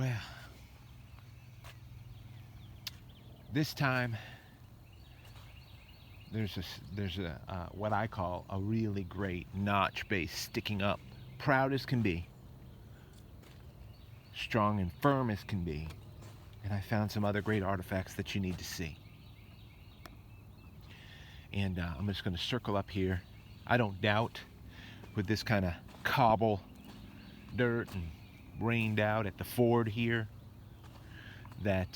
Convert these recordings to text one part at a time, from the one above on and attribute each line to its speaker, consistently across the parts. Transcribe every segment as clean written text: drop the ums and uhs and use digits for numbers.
Speaker 1: Well, this time there's a what I call a really great notch base sticking up, proud as can be, strong and firm as can be, and I found some other great artifacts that you need to see. And I'm just going to circle up here. I don't doubt with this kind of cobble dirt and rained out at the ford here that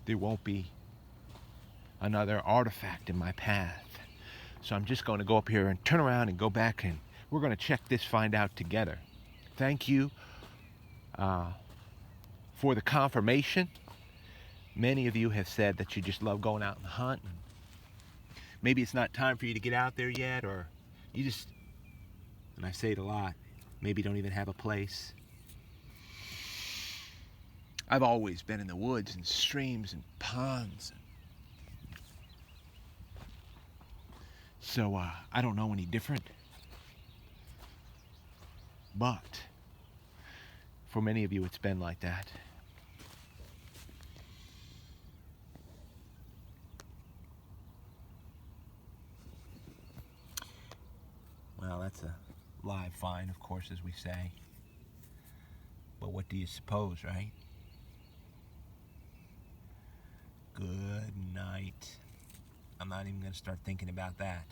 Speaker 1: there won't be another artifact in my path. So I'm just going to go up here and turn around and go back, and we're going to check this find out together. Thank you for the confirmation. Many of you have said that you just love going out and hunting. Maybe it's not time for you to get out there yet, or you just, and I say it a lot, maybe don't even have a place. I've always been in the woods and streams and ponds. So I don't know any different. But for many of you, it's been like that. Well, that's a live find, of course, as we say. But what do you suppose, right? Good night. I'm not even going to start thinking about that.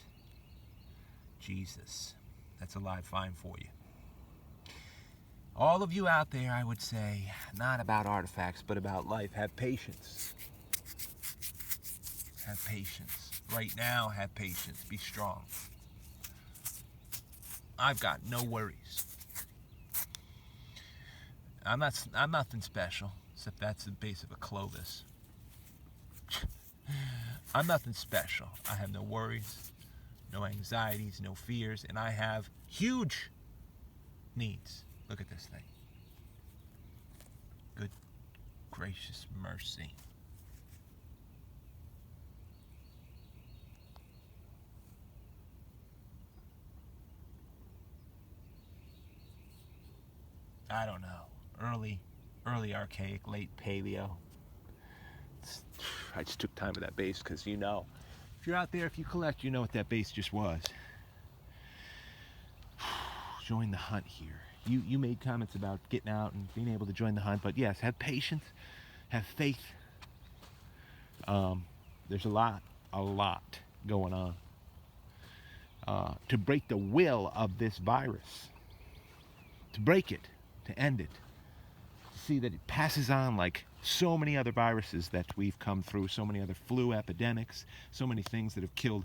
Speaker 1: Jesus, that's a live find for you. All of you out there, I would say, not about artifacts, but about life, have patience. Have patience. Right now, have patience. Be strong. I've got no worries. I'm nothing special, except that's the base of a Clovis. I'm nothing special. I have no worries, no anxieties, no fears, and I have huge needs. Look at this thing. Good gracious mercy. I don't know. Early archaic, late Paleo. I just took time with that base because if you're out there, if you collect, you know what that base just was. Join the hunt here. You made comments about getting out and being able to join the hunt, but yes, have patience, have faith. There's a lot going on to break the will of this virus, to break it, to end it, to see that it passes on like so many other viruses that we've come through, so many other flu epidemics, so many things that have killed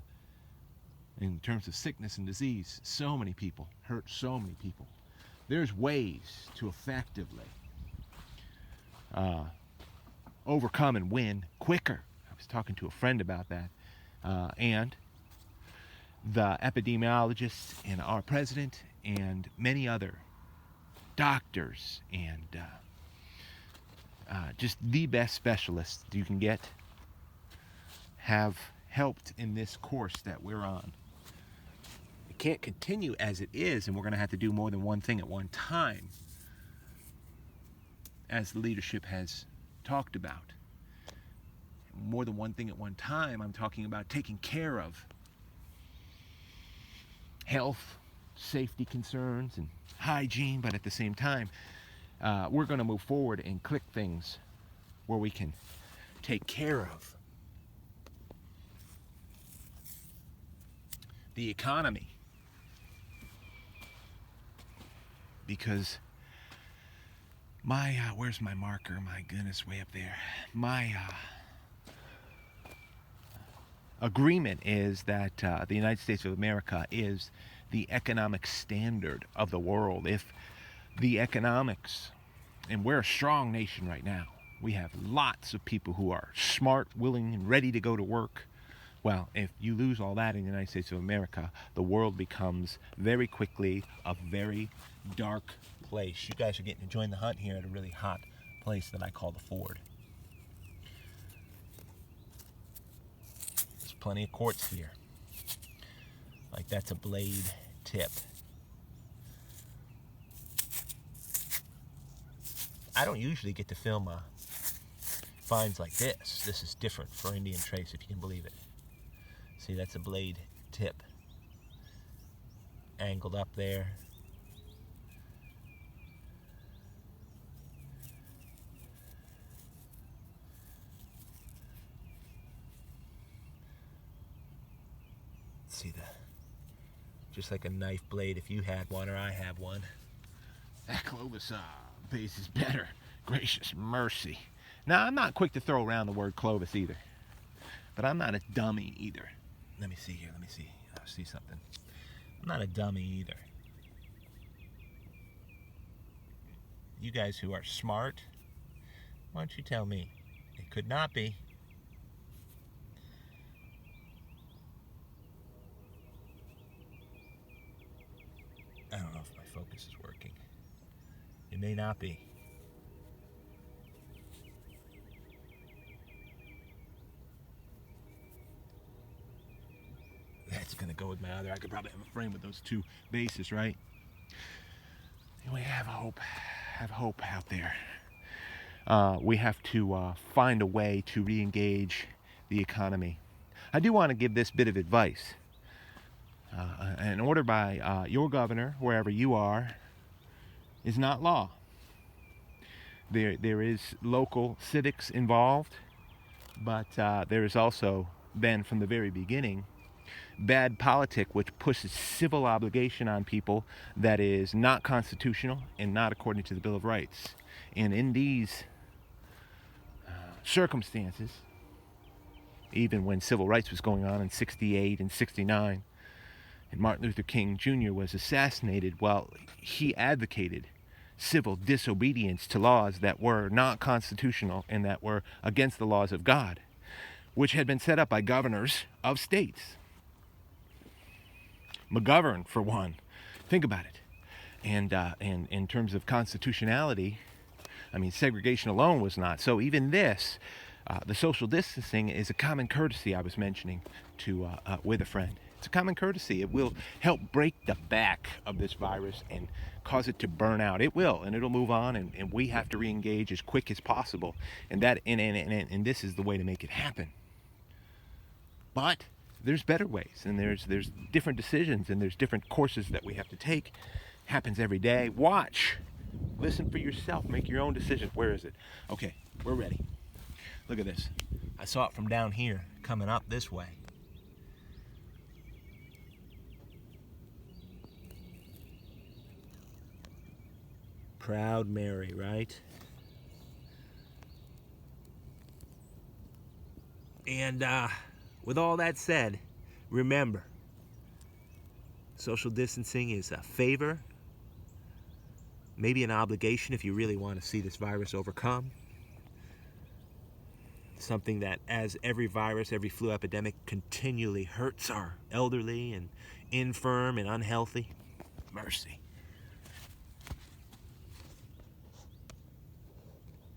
Speaker 1: in terms of sickness and disease, so many people, hurt so many people. There's ways to effectively overcome and win quicker. I was talking to a friend about that, and the epidemiologists and our president and many other doctors and just the best specialists you can get have helped in this course that we're on. It can't continue as it is, and we're going to have to do more than one thing at one time, as the leadership has talked about. More than one thing at one time, I'm talking about taking care of health, safety concerns, and hygiene, but at the same time, we're going to move forward and click things where we can take care of the economy. Because where's my marker? My goodness, way up there. My agreement is that the United States of America is the economic standard of the world. If the economics, and we're a strong nation right now. We have lots of people who are smart, willing, and ready to go to work. Well, if you lose all that in the United States of America, the world becomes very quickly a very dark place. You guys are getting to join the hunt here at a really hot place that I call the Ford. There's plenty of quartz here. Like that's a blade tip. I don't usually get to film finds like this. This is different for Indian trace, if you can believe it. See, that's a blade tip angled up there. See that? Just like a knife blade if you had one or I have one. That Clovis base is better. Gracious mercy. Now, I'm not quick to throw around the word Clovis either. But I'm not a dummy either. Let me see here. Let me see. I see something. I'm not a dummy either. You guys who are smart, why don't you tell me? It could not be. I don't know if my focus is working. It may not be. That's gonna go with my other. I could probably have a frame with those two bases, right? We have hope. Have hope out there. We have to find a way to re-engage the economy. I do want to give this bit of advice. An order by your governor, wherever you are, is not law. There is local civics involved, but there has also been, from the very beginning, bad politic which pushes civil obligation on people that is not constitutional and not according to the Bill of Rights. And in these circumstances, even when civil rights was going on in 68 and 69, and Martin Luther King Jr. was assassinated, well, he advocated civil disobedience to laws that were not constitutional and that were against the laws of God, which had been set up by governors of states. McGovern, for one. Think about it. And in terms of constitutionality, I mean, segregation alone was not. So even this, the social distancing is a common courtesy I was mentioning to with a friend. It's a common courtesy. It will help break the back of this virus and cause it to burn out. It will, and it'll move on, and we have to re-engage as quick as possible. And that and this is the way to make it happen. But there's better ways, and there's different decisions, and there's different courses that we have to take. Happens every day. Watch. Listen for yourself. Make your own decisions. Where is it? Okay, we're ready. Look at this. I saw it from down here, coming up this way. Proud Mary, right? And with all that said, remember, social distancing is a favor, maybe an obligation if you really want to see this virus overcome. Something that, as every virus, every flu epidemic continually hurts our elderly and infirm and unhealthy. Mercy.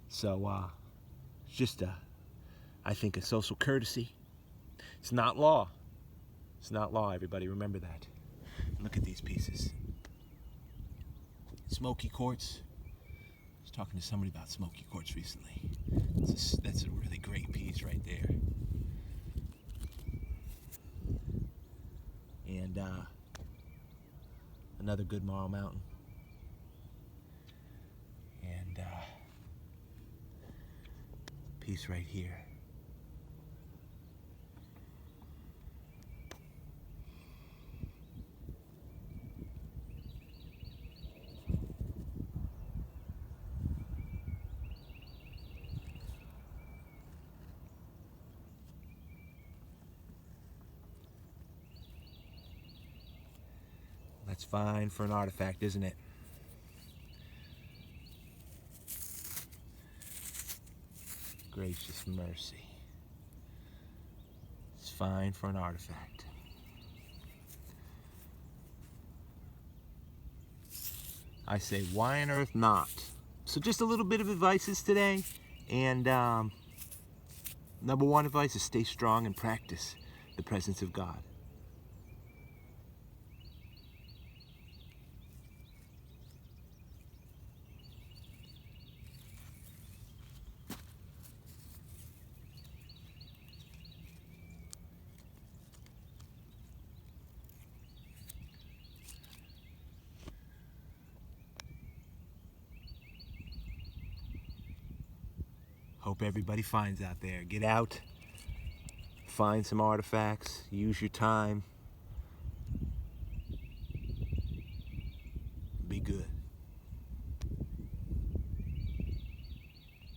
Speaker 1: So, it's just I think a social courtesy. It's not law. It's not law, everybody. Remember that. Look at these pieces. Smoky quartz. I was talking to somebody about smoky quartz recently. That's a really great piece right there. And another good Marl Mountain. And piece right here. That's fine for an artifact, isn't it? Gracious mercy. It's fine for an artifact. I say, why on earth not? So just a little bit of advices today. And number one advice is stay strong and practice the presence of God. Hope everybody finds out there. Get out, find some artifacts, use your time,